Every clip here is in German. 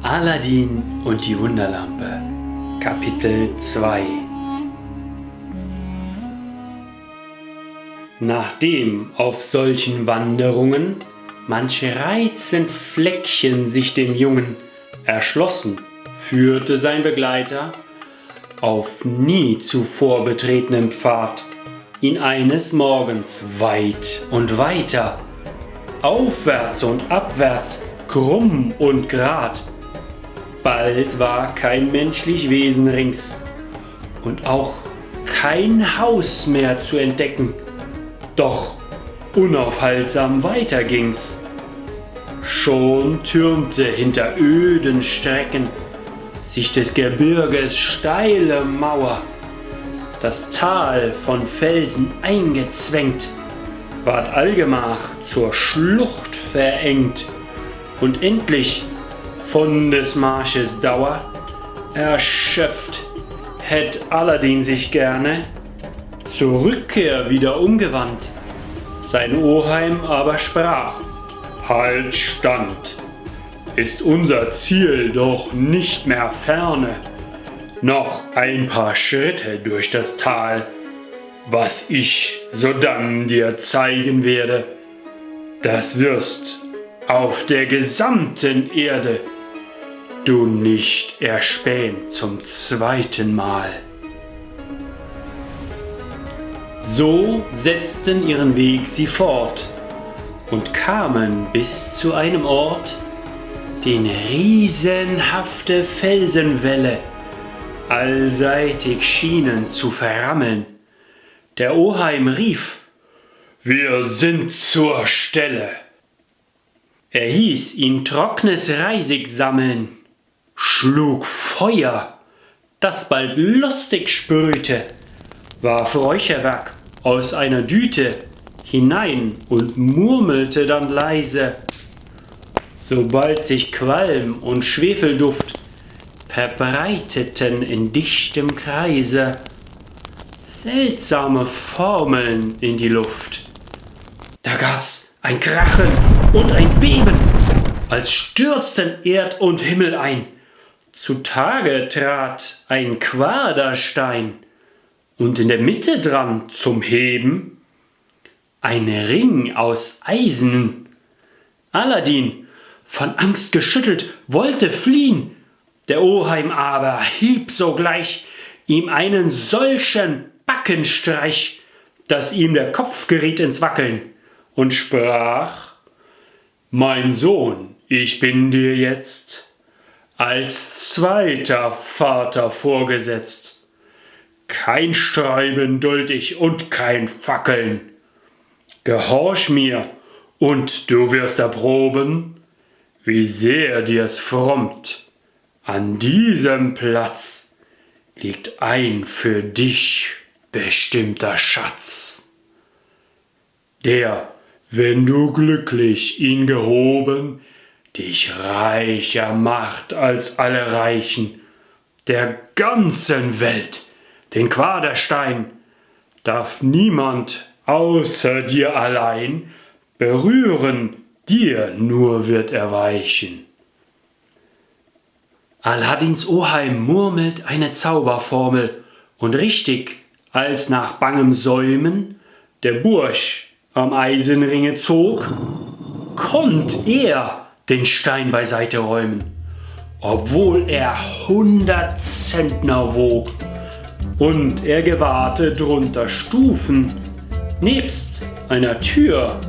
Aladin und die Wunderlampe, Kapitel 2. Nachdem auf solchen Wanderungen manche reizend Fleckchen sich dem Jungen erschlossen, führte sein Begleiter auf nie zuvor betretenen Pfad ihn eines Morgens weit und weiter, aufwärts und abwärts, krumm und grad. Bald war kein menschlich Wesen rings und auch kein Haus mehr zu entdecken, doch unaufhaltsam weiter ging's. Schon türmte hinter öden Strecken sich des Gebirges steile Mauer, das Tal von Felsen eingezwängt, ward allgemach zur Schlucht verengt, und endlich von des Marsches Dauer erschöpft, hätt Aladin sich gerne zur Rückkehr wieder umgewandt. Sein Oheim aber sprach: Halt stand! Ist unser Ziel doch nicht mehr ferne, noch ein paar Schritte durch das Tal, was ich sodann dir zeigen werde, das wirst auf der gesamten Erde du nicht erspähen zum zweiten Mal. So setzten ihren Weg sie fort und kamen bis zu einem Ort, den riesenhafte Felsenwälle allseitig schienen zu verrammeln. Der Oheim rief: Wir sind zur Stelle. Er hieß ihn trocknes Reisig sammeln, schlug Feuer, das bald lustig sprühte, warf Räucherwerk aus einer Düte hinein und murmelte dann leise. Sobald sich Qualm und Schwefelduft verbreiteten in dichtem Kreise, seltsame Formeln in die Luft. Da gab's ein Krachen und ein Beben, als stürzten Erd und Himmel ein. Zutage trat ein Quaderstein und in der Mitte dran zum Heben ein Ring aus Eisen. Aladin, von Angst geschüttelt, wollte fliehen. Der Oheim aber hieb sogleich ihm einen solchen Backenstreich, dass ihm der Kopf geriet ins Wackeln, und sprach: Mein Sohn, ich bin dir jetzt als zweiter Vater vorgesetzt. Kein Sträuben duld ich und kein Fackeln. Gehorch mir, und du wirst erproben, wie sehr dir's frommt. An diesem Platz liegt ein für dich bestimmter Schatz, der, wenn du glücklich ihn gehoben, dich reicher macht als alle Reichen der ganzen Welt. Den Quaderstein darf niemand außer dir allein berühren, dir nur wird er weichen. Aladins Oheim murmelt eine Zauberformel, und richtig, als nach bangem Säumen der Bursch am Eisenringe zog, konnt er den Stein beiseite räumen, obwohl er 100 Zentner wog, und er gewahrte drunter Stufen, nebst einer Tür.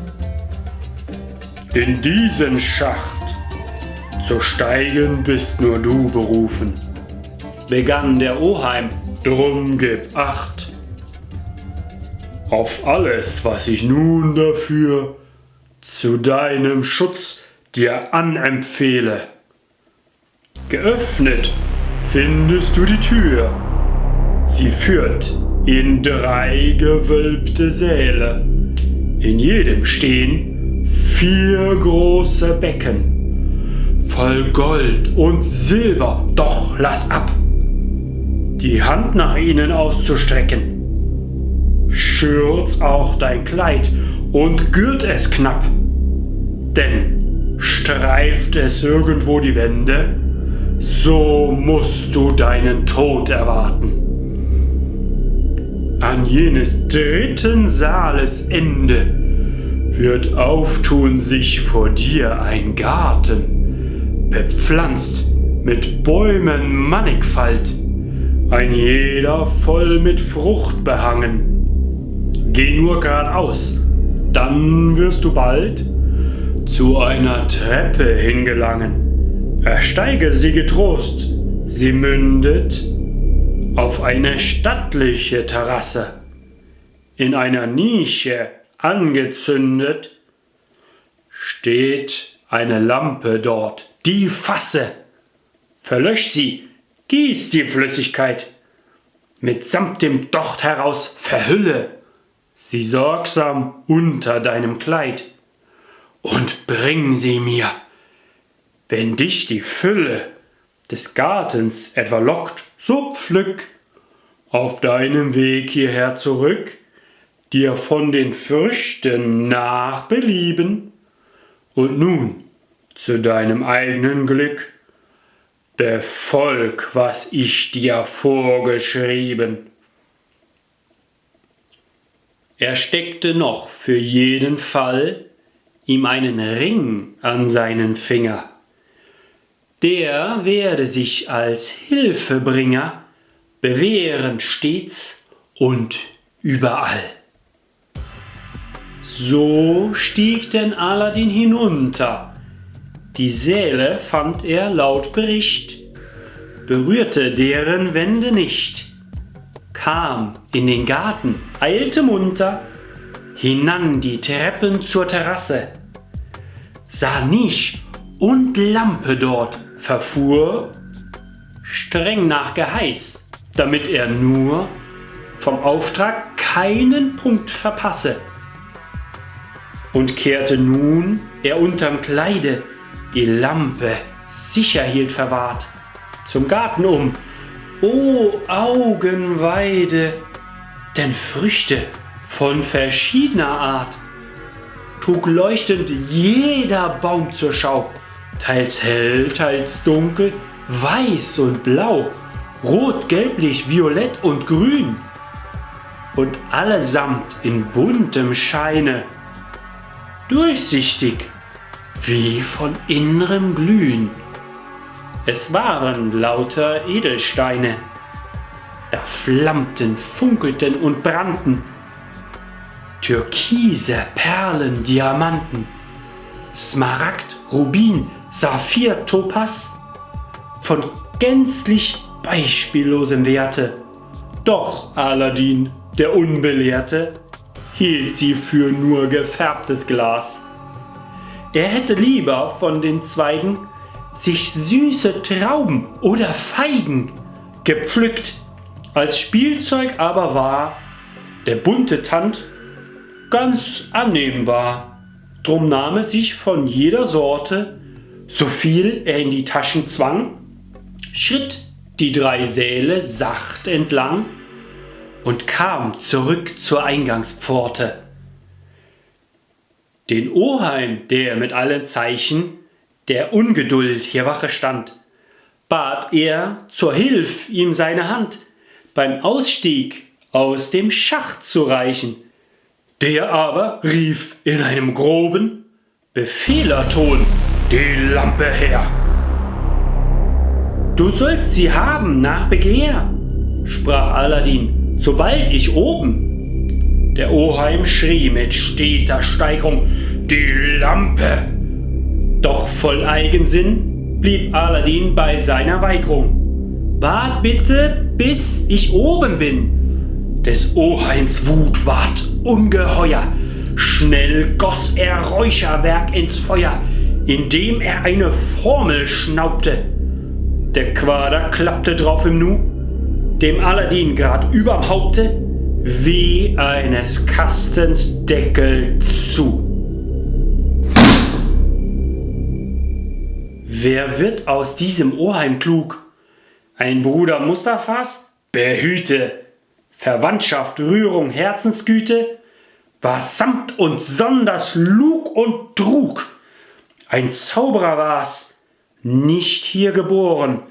In diesen Schacht zu steigen bist nur du berufen, begann der Oheim, drum gib Acht auf alles, was ich nun dafür zu deinem Schutz dir anempfehle. Geöffnet findest du die Tür, sie führt in 3 gewölbte Säle, in jedem stehen 4 große Becken, voll Gold und Silber, doch lass ab, die Hand nach ihnen auszustrecken. Schürz auch dein Kleid und gürt es knapp, denn streift es irgendwo die Wände, so musst du deinen Tod erwarten. An jenes dritten Saales Ende wird auftun sich vor dir ein Garten, bepflanzt mit Bäumen mannigfalt, ein jeder voll mit Frucht behangen. Geh nur geradeaus, dann wirst du bald zu einer Treppe hingelangen. Ersteige sie getrost, sie mündet auf eine stattliche Terrasse. In einer Nische angezündet steht eine Lampe dort, die fasse. Verlösch sie, gieß die Flüssigkeit, mitsamt dem Docht heraus verhülle sie sorgsam unter deinem Kleid und bring sie mir. Wenn dich die Fülle des Gartens etwa lockt, so pflück auf deinem Weg hierher zurück, dir von den Früchten nach Belieben, und nun zu deinem eigenen Glück befolg, was ich dir vorgeschrieben. Er steckte noch für jeden Fall ihm einen Ring an seinen Finger. Der werde sich als Hilfebringer bewähren stets und überall. So stieg denn Aladdin hinunter. Die Säle fand er laut Bericht, berührte deren Wände nicht, kam in den Garten, eilte munter, hinan die Treppen zur Terrasse, sah Nische und Lampe dort, verfuhr streng nach Geheiß, damit er nur vom Auftrag keinen Punkt verpasse. Und kehrte nun er unterm Kleide die Lampe sicher hielt verwahrt zum Garten um. O Augenweide, denn Früchte von verschiedener Art trug leuchtend jeder Baum zur Schau, teils hell, teils dunkel, weiß und blau, rot, gelblich, violett und grün, und allesamt in buntem Scheine, durchsichtig wie von innerem Glühen. Es waren lauter Edelsteine, da flammten, funkelten und brannten Türkise, Perlen, Diamanten, Smaragd, Rubin, Saphir, Topas, von gänzlich beispiellosem Werte. Doch Aladdin, der Unbelehrte, hielt sie für nur gefärbtes Glas. Er hätte lieber von den Zweigen sich süße Trauben oder Feigen gepflückt, als Spielzeug aber war der bunte Tand ganz annehmbar. Drum nahm er sich von jeder Sorte, so viel er in die Taschen zwang, schritt die 3 Säle sacht entlang und kam zurück zur Eingangspforte. Den Oheim, der mit allen Zeichen der Ungeduld hier Wache stand, bat er zur Hilf ihm seine Hand beim Ausstieg aus dem Schacht zu reichen. Der aber rief in einem groben Befehlerton: Die Lampe her! Du sollst sie haben nach Begehr, sprach Aladdin, sobald ich oben. Der Oheim schrie mit steter Steigerung: Die Lampe! Doch voll Eigensinn blieb Aladdin bei seiner Weigerung. Wart bitte, bis ich oben bin. Des Oheims Wut ward ungeheuer. Schnell goss er Räucherwerk ins Feuer, indem er eine Formel schnaubte. Der Quader klappte drauf im Nu, dem Aladdin grad überm Haupte, wie eines Kastens Deckel zu. Wer wird aus diesem Oheim klug? Ein Bruder Mustafas? Behüte! Verwandtschaft, Rührung, Herzensgüte? Was samt und sonders lug und trug? Ein Zauberer war's, nicht hier geboren.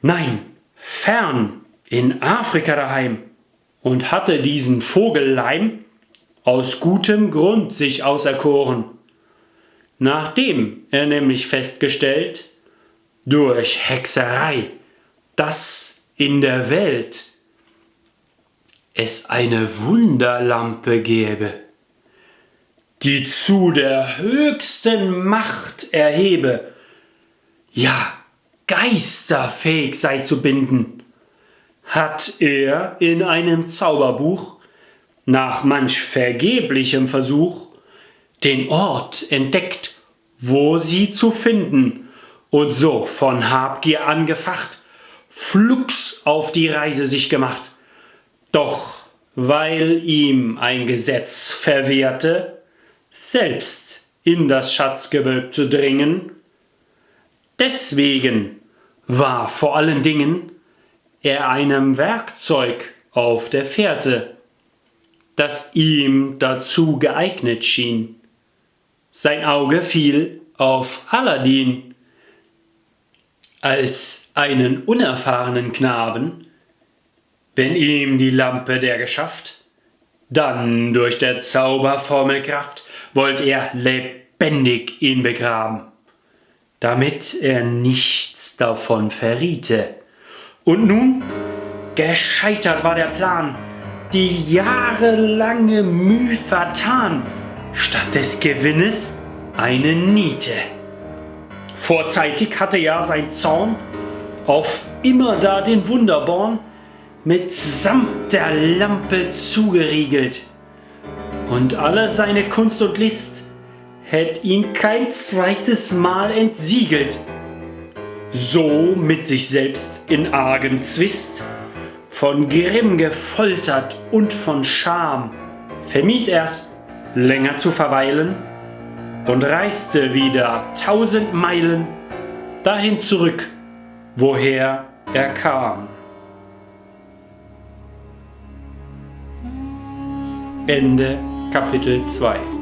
Nein, fern in Afrika daheim und hatte diesen Vogelleim aus gutem Grund sich auserkoren. Nachdem er nämlich festgestellt, durch Hexerei, dass in der Welt es eine Wunderlampe gäbe, die zu der höchsten Macht erhebe, ja, Geister fähig sei zu binden, hat er in einem Zauberbuch nach manch vergeblichem Versuch den Ort entdeckt, wo sie zu finden, und so von Habgier angefacht, flugs auf die Reise sich gemacht. Doch weil ihm ein Gesetz verwehrte, selbst in das Schatzgewölb zu dringen, deswegen war vor allen Dingen er einem Werkzeug auf der Fährte, das ihm dazu geeignet schien. Sein Auge fiel auf Aladdin, als einen unerfahrenen Knaben, wenn ihm die Lampe der geschafft, dann durch der Zauberformelkraft wollt er lebendig ihn begraben, damit er nichts davon verriete. Und nun, gescheitert war der Plan, die jahrelange Müh vertan, statt des Gewinnes eine Niete. Vorzeitig hatte ja sein Zorn auf immerdar den Wunderborn mitsamt der Lampe zugeriegelt, und alle seine Kunst und List hätt ihn kein zweites Mal entsiegelt. So mit sich selbst in argen Zwist, von Grimm gefoltert und von Scham, vermied er's, länger zu verweilen, und reiste wieder 1000 Meilen dahin zurück, woher er kam. Ende Kapitel 2.